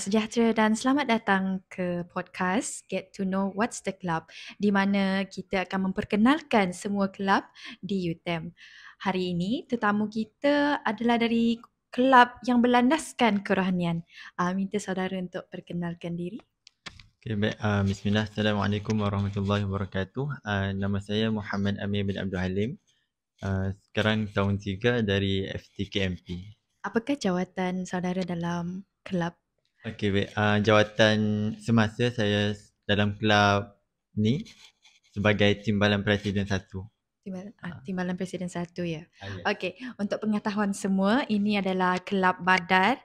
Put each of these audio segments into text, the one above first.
Selamat sejahtera dan selamat datang ke podcast Get to Know What's the Club, di mana kita akan memperkenalkan semua kelab di UTM. Hari ini tetamu kita adalah dari kelab yang berlandaskan kerohanian. Minta saudara untuk perkenalkan diri. Okay, baik. Bismillah. Assalamualaikum warahmatullahi wabarakatuh. Nama saya Muhammad Amir bin Abdul Halim. Sekarang tahun 3 dari FTKMP. Apakah jawatan saudara dalam kelab? Okay, baik. Jawatan semasa saya dalam kelab ni sebagai Timbalan Presiden 1. Timbalan Presiden 1 ya. Ya. Okey, untuk pengetahuan semua, ini adalah kelab Badar.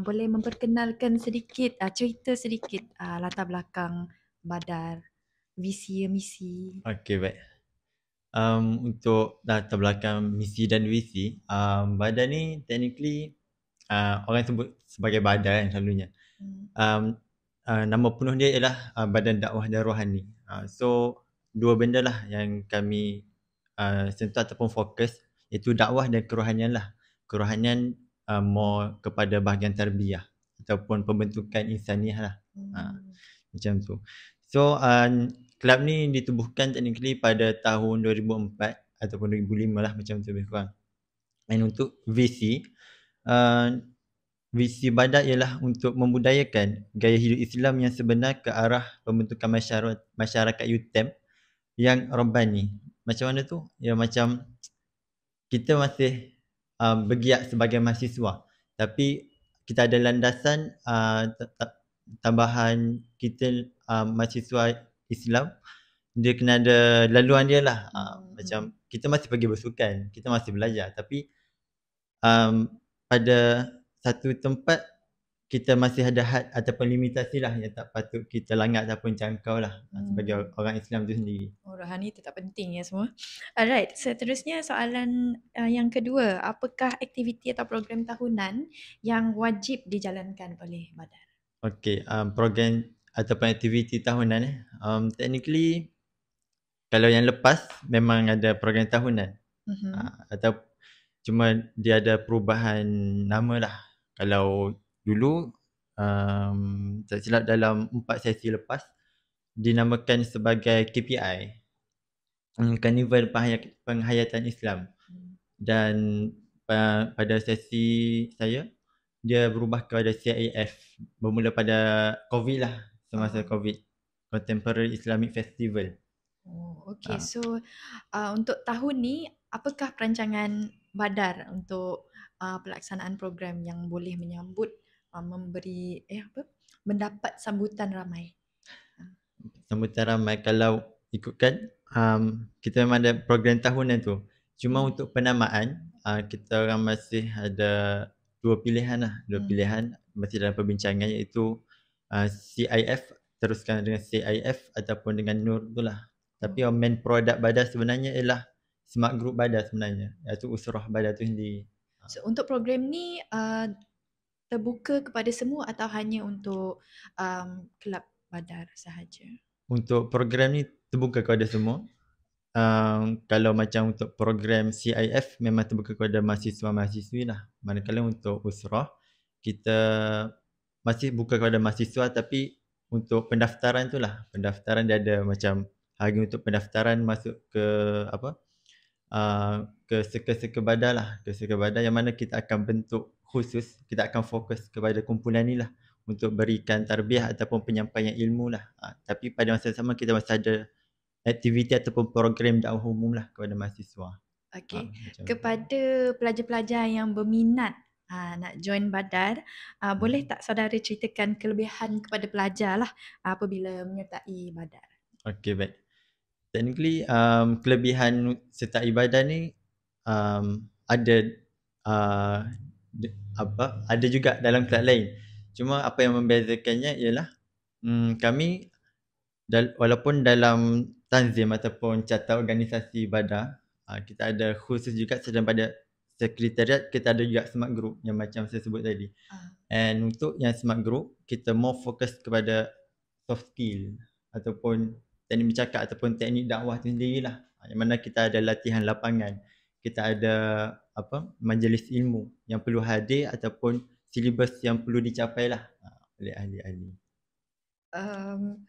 Boleh memperkenalkan sedikit, cerita sedikit latar belakang Badar, visi misi. Okay, baik. Untuk latar belakang misi dan visi, Badar ni technically orang sebut sebagai Badar kan selalunya. Nama penuh dia ialah Badan Dakwah dan Rohani. So dua benda lah yang kami sentuh ataupun fokus, iaitu dakwah dan kerohanian lah. Kerohanian more kepada bahagian tarbiyah ataupun pembentukan insaniah lah. Macam tu. So kelab ni ditubuhkan technically pada tahun 2004 ataupun 2005 lah, macam tu lebih kurang. Dan untuk visi, visi Badar ialah untuk membudayakan gaya hidup Islam yang sebenar ke arah pembentukan masyarakat UTM yang rabbani. Macam mana tu? Ya, macam kita masih bergiat sebagai mahasiswa, tapi kita ada landasan tambahan kita mahasiswa Islam. Dia kena ada laluan dia lah. Macam kita masih pergi bersukan, kita masih belajar, tapi pada satu tempat kita masih ada had ataupun limitasi lah yang tak patut kita langgar ataupun jangkau lah sebagai orang Islam tu sendiri. Rohani tetap penting ya semua. Alright, seterusnya soalan yang kedua. Apakah aktiviti atau program tahunan yang wajib dijalankan oleh Badar? Okay, program ataupun aktiviti tahunan technically kalau yang lepas memang ada program tahunan. Atau cuma dia ada perubahan nama lah. Kalau dulu tak silap dalam 4 sesi lepas dinamakan sebagai KPI, Karnival Penghayatan Islam. Dan pada sesi saya dia berubah kepada CIF bermula pada COVID lah, semasa COVID, Contemporary Islamic Festival. Okay, so untuk tahun ni apakah perancangan Badar untuk pelaksanaan program yang boleh menyambut memberi mendapat sambutan ramai? Sambutan ramai kalau ikutkan kita memang ada program tahunan tu. Cuma untuk penamaan kita orang masih ada dua pilihan lah. Dua pilihan masih dalam perbincangan, iaitu CIF, teruskan dengan CIF ataupun dengan Nur tu lah. Tapi main produk Badar sebenarnya ialah Smart Group Badar sebenarnya, iaitu Usrah Badar tu sendiri. So, untuk program ni terbuka kepada semua atau hanya untuk kelab Badar sahaja? Untuk program ni terbuka kepada semua. Kalau macam untuk program CIF memang terbuka kepada mahasiswa-mahasiswi lah. Manakala untuk Usrah kita masih buka kepada mahasiswa, tapi untuk pendaftaran tu lah. Pendaftaran dia ada macam harga untuk pendaftaran masuk ke ke seka-seka Badar lah. Ke seka Badar yang mana kita akan bentuk khusus, kita akan fokus kepada kumpulan ni lah untuk berikan tarbiyah ataupun penyampaian ilmu lah. Tapi pada masa yang sama kita masih ada aktiviti ataupun program dakwah umum lah kepada mahasiswa. Okay. Kepada pelajar-pelajar yang berminat nak join Badar, boleh tak saudara ceritakan kelebihan kepada pelajar lah apabila menyertai Badar? Okay, baik. Technically kelebihan sertai Badar ni ada ada juga dalam kelab lain. Cuma apa yang membezakannya ialah kami walaupun dalam tanzim ataupun carta organisasi Badar kita ada khusus juga, sedang pada sekretariat kita ada juga smart group yang macam saya sebut tadi. And untuk yang smart group kita more fokus kepada soft skill ataupun teknik bercakap ataupun teknik dakwah tu sendirilah. Yang mana kita ada latihan lapangan, kita ada majlis ilmu yang perlu hadir ataupun silibus yang perlu dicapai lah. oleh ahli-ahli. Um,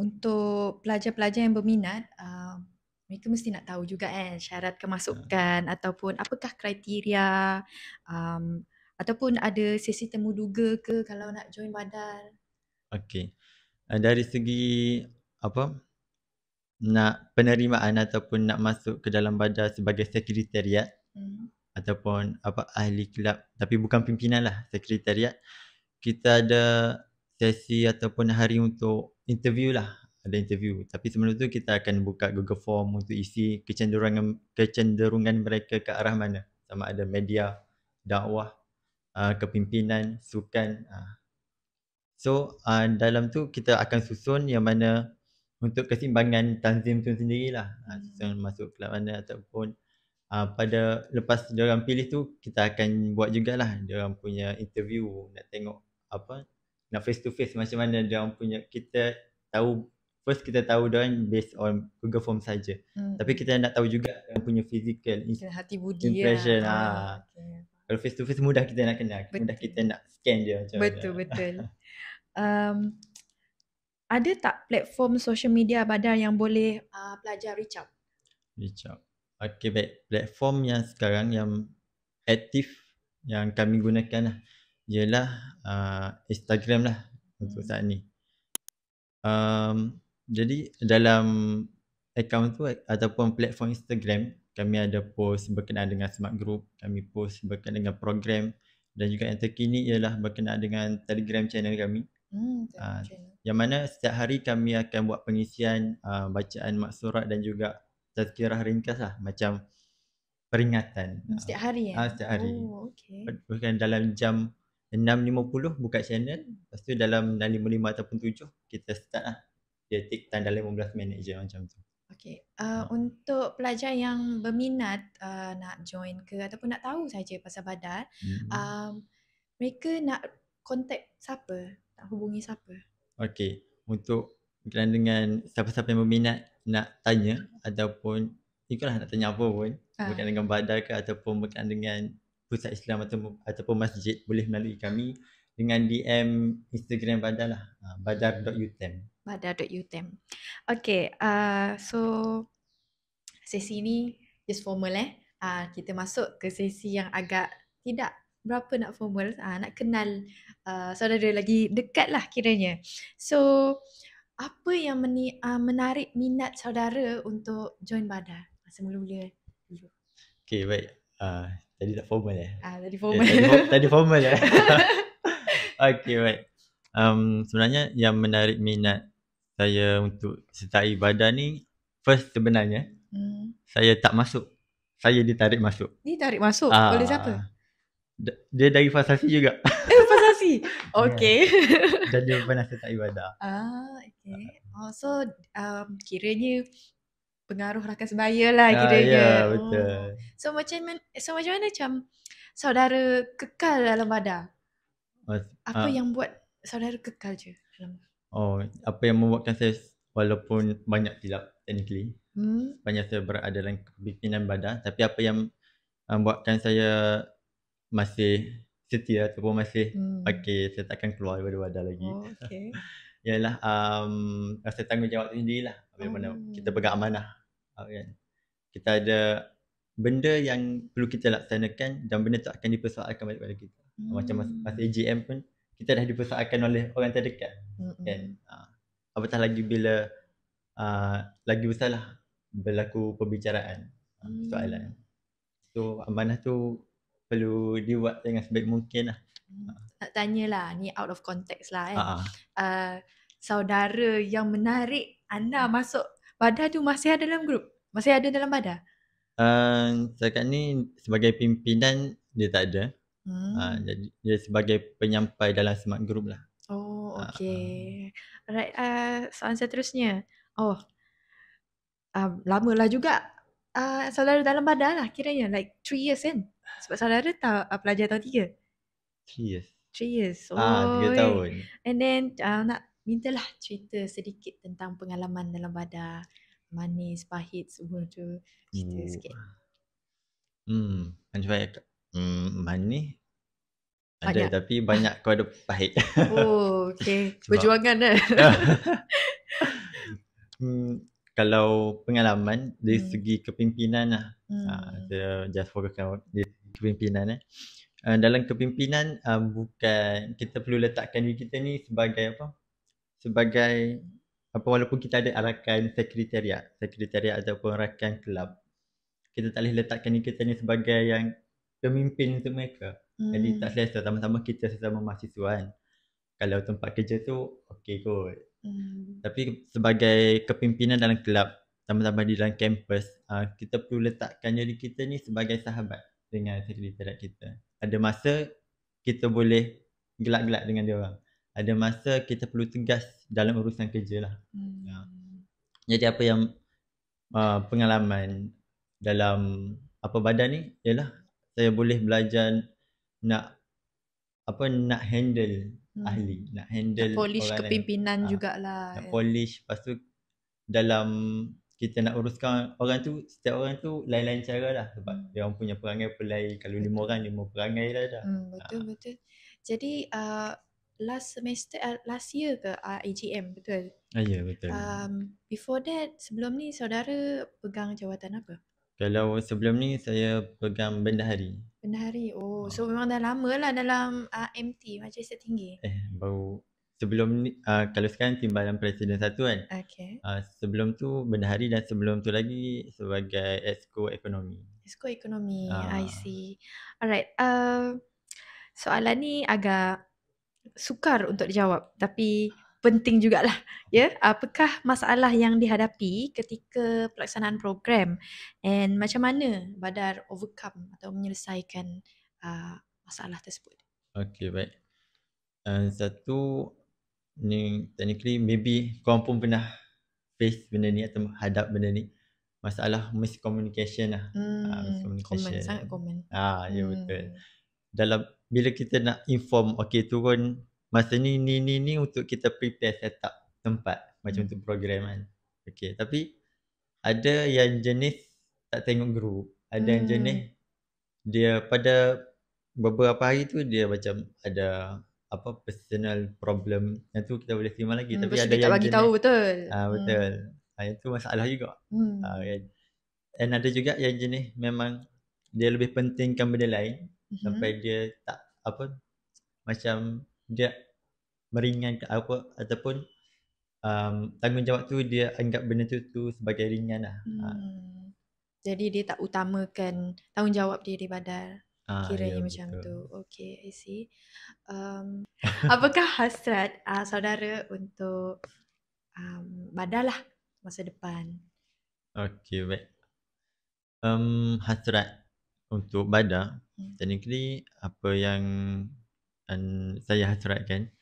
untuk pelajar-pelajar yang berminat, mereka mesti nak tahu juga syarat kemasukan ataupun apakah kriteria, um, ataupun ada sesi temu duga ke kalau nak join badan. Okey. Dari segi apa, nak penerimaan ataupun nak masuk ke dalam badan sebagai sekretariat ataupun apa ahli kelab tapi bukan pimpinan lah, sekretariat, kita ada sesi ataupun hari untuk interview lah. Ada interview. Tapi sebelum tu kita akan buka Google Form untuk isi kecenderungan mereka ke arah mana. Sama ada media, dakwah, kepimpinan, sukan. So dalam tu kita akan susun yang mana untuk keseimbangan tanzim tu sendirilah. Susun masuk kelab mana ataupun pada lepas diorang pilih tu kita akan buat jugalah diorang punya interview, nak tengok apa, nak face to face macam mana diorang punya. Kita tahu first, kita tahu diorang based on Google Form saja. Tapi kita nak tahu juga diorang punya physical hati budi impression. Okay. Kalau face to face mudah kita nak kenal, mudah kita nak scan dia macam betul, mana. Betul. Ada tak platform social media badan yang boleh pelajar reach out? Reach out. Okay, baik. Platform yang sekarang yang aktif yang kami gunakan lah ialah Instagram lah untuk saat ni. Jadi dalam akaun tu ataupun platform Instagram, kami ada post berkenaan dengan Smart Group, kami post berkenaan dengan program, dan juga yang terkini ialah berkenaan dengan Telegram channel kami. Yang mana setiap hari kami akan buat pengisian bacaan maksurat dan juga tazkirah ringkas lah, macam peringatan. Setiap hari Setiap hari. Oh, okay. Bukan dalam jam 6.50 buka channel. Lepas tu dalam 6.55 ataupun 7 kita start lah. Dia take time dalam 15 minit je macam tu. Okay. Untuk pelajar yang berminat nak join ke ataupun nak tahu saja pasal badan, mereka nak contact siapa? Nak hubungi siapa? Okay. Untuk berkenaan dengan siapa-siapa yang berminat nak tanya ataupun ikutlah nak tanya apa pun berkenaan dengan badan ke ataupun berkenaan dengan pusat Islam ataupun masjid, boleh melalui kami dengan DM Instagram badan lah, badar.utem. Badar.utem. Okay, so sesi ni just formal kita masuk ke sesi yang agak tidak berapa nak formal, nak kenal saudara lagi dekat lah kiranya. So apa yang menarik minat saudara untuk join Badar? Masa mula-mula dulu. Okay, baik. Tadi tak formal Tadi formal. Tadi formal Okay, baik. Sebenarnya yang menarik minat saya untuk sertai badan ni, first sebenarnya saya tak masuk. Saya ditarik masuk. Ditarik masuk? Oleh siapa? Dia dari Fasasi juga. Fasasi? Okay. Dan dia pernah sertai badan. Okay. So kiranya pengaruh rakan sebaya lah kiranya. Ya, betul. So macam mana macam saudara kekal dalam badan? Apa yang buat saudara kekal je dalam? Apa yang membuatkan saya walaupun banyak silap technically, banyak saya berada dalam kepimpinan badan, tapi apa yang membuatkan saya masih setia ataupun masih saya takkan keluar daripada badan lagi. Okay. Ialah rasa tanggungjawab tu sendirilah. Bagaimana kita pegang amanah. Kan? Kita ada benda yang perlu kita laksanakan dan benda tu akan dipersoalkan balik pada kita. Macam masa AGM pun kita dah dipersoalkan oleh orang terdekat. Kan? Apatah lagi bila lagi besarlah berlaku perbicaraan soalan. So amanah tu perlu dibuat dengan sebaik mungkin lah. Nak tanyalah, ni out of context lah saudara yang menarik anda masuk badan tu masih ada dalam grup? Masih ada dalam badan? Setakat ni sebagai pimpinan dia tak ada. Jadi dia sebagai penyampai dalam Smart Group lah. Okay. Alright, soalan seterusnya. Lamalah juga saudara dalam badan lah kiranya, like 3 years kan? Sebab saudara pelajar tahun 3. 3 years. 3 tahun. And then nak mintalah cerita sedikit tentang pengalaman dalam badan. Manis, pahit, semua tu. Cerita sikit. Macam mana? Manis Ada, Banyak. tapi banyak kau ada pahit. Oh, okay. Sebab Perjuangan dah. Kalau pengalaman dari Hmm. segi kepimpinan lah. Saya just fokuskan dari segi kepimpinan. Dalam kepimpinan bukan kita perlu letakkan diri kita ni sebagai apa? Sebagai apa, walaupun kita ada rakan sekretariat ataupun rakan kelab, kita tak boleh letakkan diri kita ni sebagai yang pemimpin untuk mereka. Jadi tak selesa, sama-sama kita sesama mahasiswa kan. Kalau tempat kerja tu okey kot. Tapi sebagai kepimpinan dalam kelab, sama-sama di dalam kampus, kita perlu letakkan diri kita ni sebagai sahabat dengan sekretariat kita. Ada masa kita boleh gelak-gelak dengan dia orang. Ada masa kita perlu tegas dalam urusan kerja lah. Jadi apa yang pengalaman dalam apa badan ni ialah saya boleh belajar nak handle ahli, nak handle nak polish orang kepimpinan lain. jugalah. Nak polish, lepas tu dalam kita nak uruskan orang tu, setiap orang tu lain-lain cara lah. Sebab dia orang punya perangai pun lain. Kalau 5 orang, 5 perangai dah. Betul. Jadi last year ke AGM, betul? Ya, betul. Before that, sebelum ni saudara pegang jawatan apa? Kalau sebelum ni saya pegang bendahari. Bendahari. So memang dah lama lah dalam MT, Majlis Tertinggi. Baru sebelum ni, kalau sekarang Timbalan Presiden 1 kan. Okay. Sebelum tu bendahari dan sebelum tu lagi sebagai Exco Ekonomi. Exco Ekonomi, I see. Alright. Soalan ni agak sukar untuk dijawab, tapi penting jugalah. Ya, apakah masalah yang dihadapi ketika pelaksanaan program and macam mana Badar overcome atau menyelesaikan masalah tersebut? Okay, baik. Satu ni technically maybe korang pun pernah face benda ni atau hadap benda ni. Masalah miscommunication lah. Common, sangat common. Ya, betul. Dalam bila kita nak inform, okay turun masa ni untuk kita prepare set up tempat macam untuk program kan. Okay, tapi ada yang jenis tak tengok group, ada yang jenis dia pada beberapa hari tu dia macam ada personal problem, yang tu kita boleh terima lagi. Tapi ada yang tak bagi tahu, betul. Betul. Yang tu masalah juga. And ada juga yang jenis memang dia lebih pentingkan benda lain sampai dia tak macam dia meringankan ataupun tanggungjawab tu dia anggap benda tu sebagai ringan lah. Jadi dia tak utamakan tanggungjawab dia di Badar. Kiranya macam betul. tu. Okay, I see. Apakah hasrat saudara untuk Badar lah masa depan? Okay, baik. Hasrat untuk Badar, technically apa yang saya hasratkan,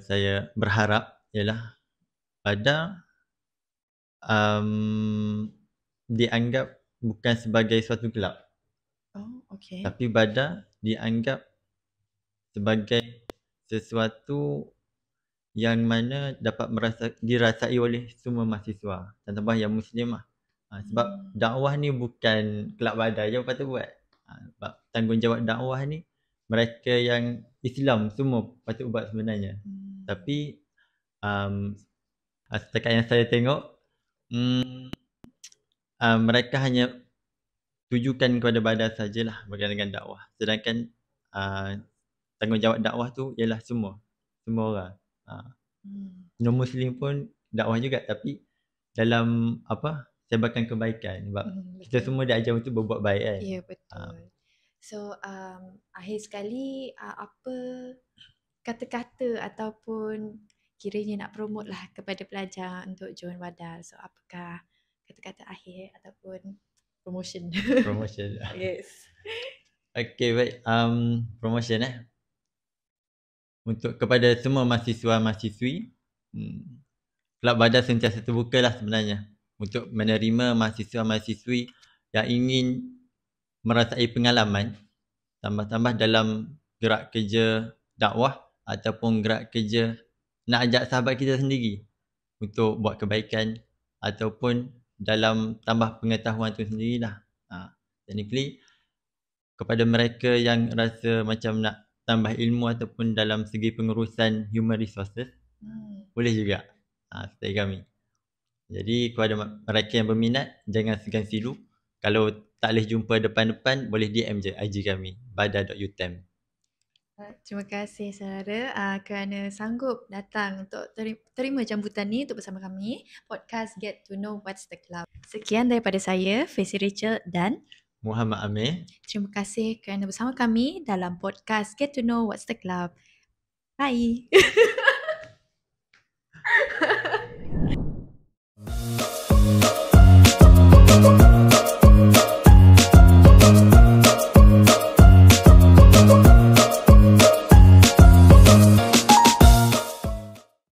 saya berharap ialah Badar dianggap bukan sebagai suatu kelab. Okay. Tapi Badar dianggap sebagai sesuatu yang mana dapat dirasai oleh semua mahasiswa dan tambah yang Muslim lah. Sebab dakwah ni bukan kelab Badar je patut buat. Sebab tanggungjawab dakwah ni mereka yang Islam semua patut buat sebenarnya. Tapi setakat yang saya tengok, mereka hanya tujukan kepada Badar sajalah berkaitan dengan dakwah. Sedangkan tanggungjawab dakwah tu ialah semua orang. Non-Muslim pun dakwah juga, tapi dalam sebarkan kebaikan. Sebab kita semua diajar untuk berbuat baik kan. Ya, betul. So akhir sekali apa kata-kata ataupun kiranya nak promote lah kepada pelajar untuk join Badar. So apakah kata-kata akhir ataupun promotion? Promotion. Yes. Okay, baik. Promotion untuk kepada semua mahasiswa-mahasiswi, Kelab Badar sentiasa terbuka lah sebenarnya untuk menerima mahasiswa-mahasiswi yang ingin merasai pengalaman tambah-tambah dalam gerak kerja dakwah ataupun gerak kerja nak ajak sahabat kita sendiri untuk buat kebaikan ataupun dalam tambah pengetahuan tu sendirilah. Technically kepada mereka yang rasa macam nak tambah ilmu ataupun dalam segi pengurusan human resources, boleh juga sertai kami. Jadi kepada mereka yang berminat, jangan segan silu. Kalau tak boleh jumpa depan-depan, boleh DM je IG kami, bada.utem. Terima kasih saudara kerana sanggup datang untuk terima jemputan ni untuk bersama kami podcast Get to Know What's the Club. Sekian daripada saya, Faisal Rachel dan Muhammad Amir. Terima kasih kerana bersama kami dalam podcast Get to Know What's the Club. Bye.